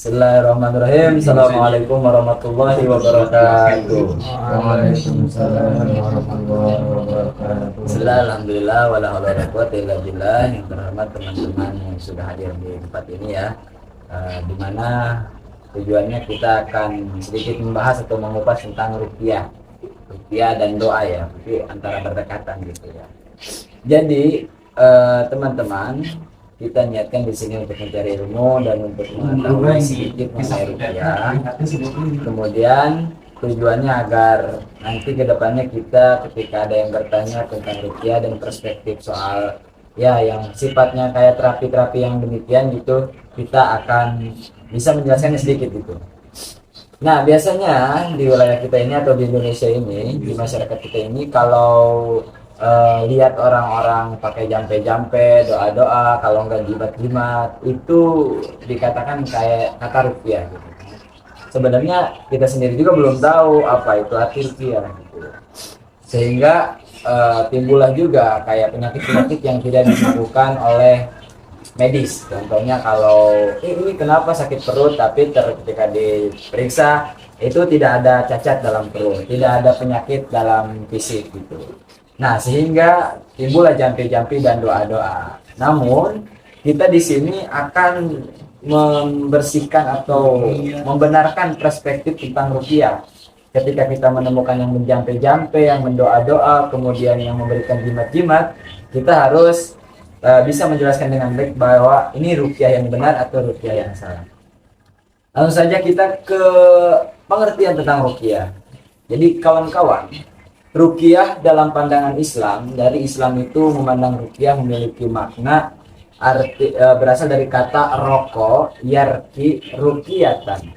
Bismillahirrahmanirrahim. Assalamualaikum warahmatullahi wabarakatuh. Waalaikumsalam warahmatullahi wabarakatuh. Bismillah, alhamdulillah, wala haula wala quwwata illa billah. Yang terhormat teman-teman yang sudah hadir di tempat ini ya, di mana tujuannya kita akan sedikit membahas atau mengupas tentang ruqyah dan doa ya, tapi antara berdekatan gitu ya. Jadi teman-teman, kita niatkan di sini untuk mencari ilmu dan untuk mengetahui sedikit mengenai ruqyah. Kemudian tujuannya agar nanti kedepannya kita ketika ada yang bertanya tentang ruqyah dan perspektif soal ya yang sifatnya kayak terapi-terapi yang demikian gitu, kita akan bisa menjelaskannya sedikit gitu. Nah, biasanya di wilayah kita ini atau di Indonesia ini, di masyarakat kita ini, kalau lihat orang-orang pakai jampe-jampe, doa-doa, kalau enggak jimat-jimat, itu dikatakan kayak kata ruqyah gitu. Sebenarnya kita sendiri juga belum tahu apa itu arti ruqyah gitu. Sehingga timbullah juga kayak penyakit-penyakit yang tidak disembuhkan oleh medis. Contohnya kalau ini kenapa sakit perut, tapi ketika diperiksa itu tidak ada cacat dalam perut, tidak ada penyakit dalam fisik gitu. Nah, sehingga timbullah jampi-jampi dan doa-doa. Namun kita di sini akan membersihkan atau membenarkan perspektif tentang ruqyah. Ketika kita menemukan yang menjampe-jampe, yang mendoa-doa, kemudian yang memberikan jimat-jimat, kita harus bisa menjelaskan dengan baik bahwa ini ruqyah yang benar atau ruqyah yang salah. Langsung saja kita ke pengertian tentang ruqyah. Jadi kawan-kawan, ruqyah dalam pandangan Islam, dari Islam itu memandang ruqyah memiliki makna berasal dari kata roko yarki ruqyatan,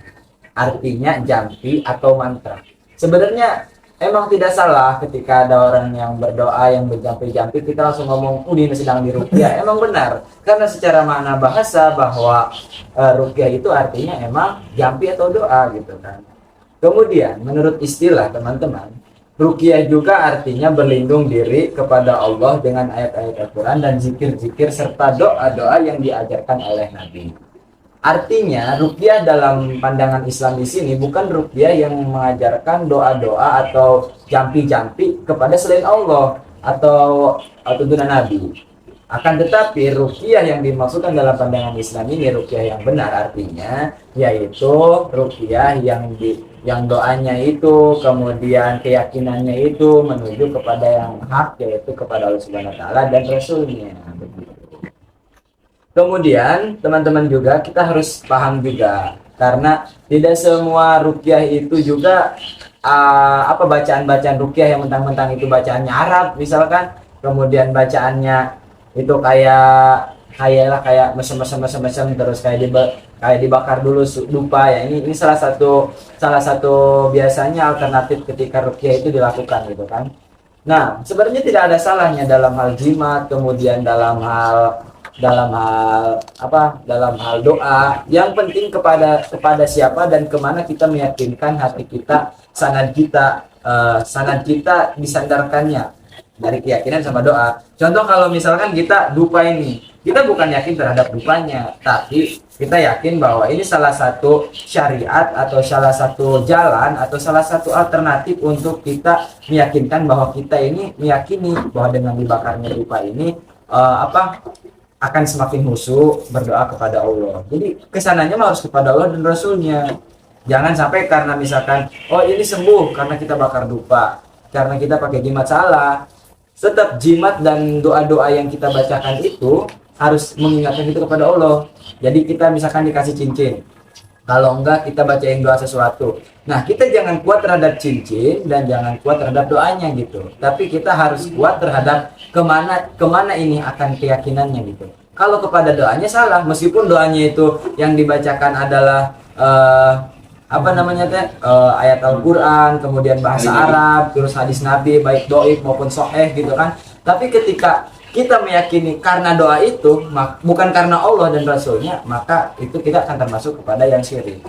artinya jampi atau mantra. Sebenarnya emang tidak salah ketika ada orang yang berdoa yang berjampi-jampi kita langsung ngomong ini sedang diruqyah. Emang benar, karena secara makna bahasa bahwa ruqyah itu artinya emang jampi atau doa gitu kan. Kemudian menurut istilah teman-teman, ruqyah juga artinya berlindung diri kepada Allah dengan ayat-ayat Al-Quran dan zikir-zikir serta doa-doa yang diajarkan oleh Nabi. Artinya ruqyah dalam pandangan Islam di sini bukan ruqyah yang mengajarkan doa-doa atau jampi-jampi kepada selain Allah atau tuntunan Nabi. Akan tetapi ruqyah yang dimaksudkan dalam pandangan Islam ini ruqyah yang benar artinya yaitu ruqyah yang doanya itu kemudian keyakinannya itu menuju kepada yang hak, yaitu kepada Allah Subhanahu wa taala dan Rasulnya. Kemudian teman-teman juga kita harus paham juga, karena tidak semua ruqyah itu juga bacaan-bacaan ruqyah yang mentang-mentang itu bacaannya Arab misalkan, kemudian bacaannya itu kayak mesem terus kayak dibakar dulu dupa ya. Ini salah satu biasanya alternatif ketika ruqyah itu dilakukan gitu kan. Nah, sebenarnya tidak ada salahnya dalam hal jimat, kemudian dalam hal doa. Yang penting kepada siapa dan kemana kita meyakinkan hati kita, sanad kita disandarkannya dari keyakinan sama doa. Contoh kalau misalkan kita dupa ini, kita bukan yakin terhadap dupanya, tapi kita yakin bahwa ini salah satu syariat atau salah satu jalan atau salah satu alternatif untuk kita meyakinkan bahwa kita ini meyakini bahwa dengan dibakarnya dupa ini akan semakin khusyuk berdoa kepada Allah. Jadi kesananya harus kepada Allah dan Rasulnya. Jangan sampai karena misalkan ini sembuh karena kita bakar dupa, karena kita pakai jimat salah. Tetap jimat dan doa-doa yang kita bacakan itu harus mengingatkan itu kepada Allah. Jadi kita misalkan dikasih cincin, kalau enggak kita bacain doa sesuatu. Nah, kita jangan kuat terhadap cincin dan jangan kuat terhadap doanya gitu. Tapi kita harus kuat terhadap kemana ini akan keyakinannya gitu. Kalau kepada doanya salah, meskipun doanya itu yang dibacakan adalah ayat Al-Quran, kemudian bahasa Arab, terus hadis Nabi baik doib maupun sahih gitu kan. Tapi ketika kita meyakini karena doa itu bukan karena Allah dan Rasulnya, maka itu kita akan termasuk kepada yang syirik.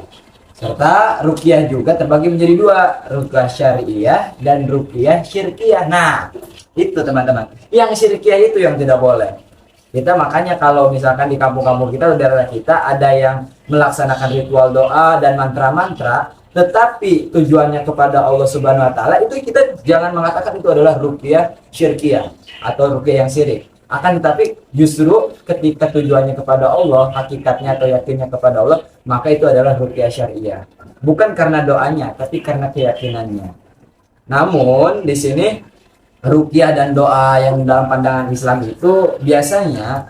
Serta ruqyah juga terbagi menjadi dua, ruqyah syariah dan ruqyah syirkiyah. Nah, itu teman-teman, yang syirkiyah itu yang tidak boleh. Kita makanya kalau misalkan di kampung-kampung kita, daerah kita ada yang melaksanakan ritual doa dan mantra-mantra, tetapi tujuannya kepada Allah Subhanahu wa taala, itu kita jangan mengatakan itu adalah ruqyah syirkiyah atau ruqyah yang syirik. Akan tetapi justru ketika tujuannya kepada Allah, hakikatnya atau yakinnya kepada Allah, maka itu adalah ruqyah syariah. Bukan karena doanya, tapi karena keyakinannya. Namun di sini ruqyah dan doa yang dalam pandangan Islam itu biasanya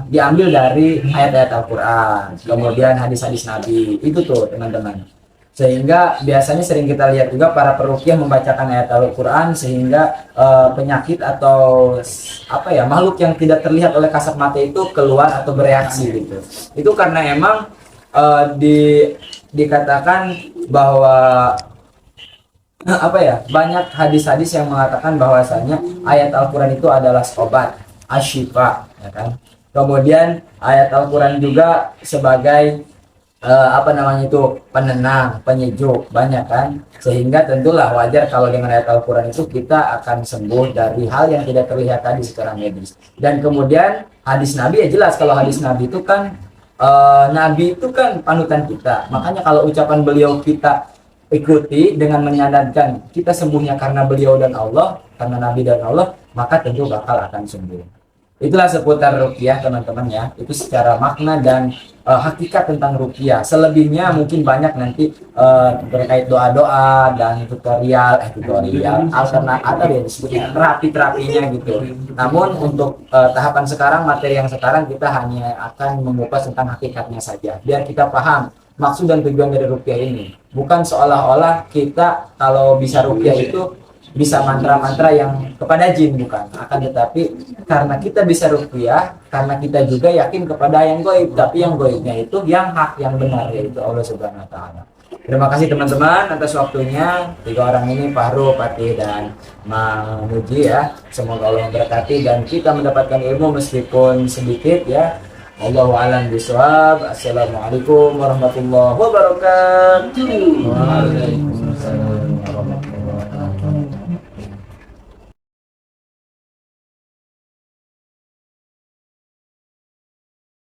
diambil dari ayat-ayat Al-Quran, kemudian hadis-hadis Nabi, itu tuh teman-teman. Sehingga biasanya sering kita lihat juga para peruqyah membacakan ayat Al-Quran sehingga penyakit atau apa ya, makhluk yang tidak terlihat oleh kasat mata itu keluar atau bereaksi gitu. Itu karena emang dikatakan bahwa apa ya, banyak hadis-hadis yang mengatakan bahwasanya ayat Al-Quran itu adalah obat, asyifa, ya kan. Kemudian ayat Al-Quran juga sebagai apa namanya itu, penenang, penyejuk, banyak kan. Sehingga tentulah wajar kalau dengan ayat Al-Quran itu kita akan sembuh dari hal yang tidak terlihat tadi secara medis. Dan kemudian hadis Nabi, ya jelas kalau hadis Nabi itu kan Nabi itu kan panutan kita. Makanya kalau ucapan beliau kita ikuti dengan menyadarkan kita sembuhnya karena beliau dan Allah, karena Nabi dan Allah, maka tentu bakal akan sembuh. Itulah seputar ruqyah teman-teman ya. Itu secara makna dan hakikat tentang ruqyah. Selebihnya mungkin banyak nanti terkait doa-doa dan tutorial alternatif atau ya disebut terapi-terapinya gitu. Namun untuk tahapan sekarang, materi yang sekarang, kita hanya akan mengupas tentang hakikatnya saja, biar kita paham maksud dan tujuan dari ruqyah ini. Bukan seolah-olah kita kalau bisa ruqyah itu bisa mantra-mantra yang kepada jin, bukan. Akan tetapi karena kita bisa ruqyah, karena kita juga yakin kepada yang gaib, tapi yang gaibnya itu yang hak, yang benar, yaitu Allah Subhanahu wa taala. Terima kasih teman-teman atas waktunya. 3 orang ini, Fahru, Fatih, dan Mang Muji ya. Semoga Allah memberkati dan kita mendapatkan ilmu meskipun sedikit ya. Allahu a'lam bishawab. Assalamualaikum warahmatullahi wabarakatuh.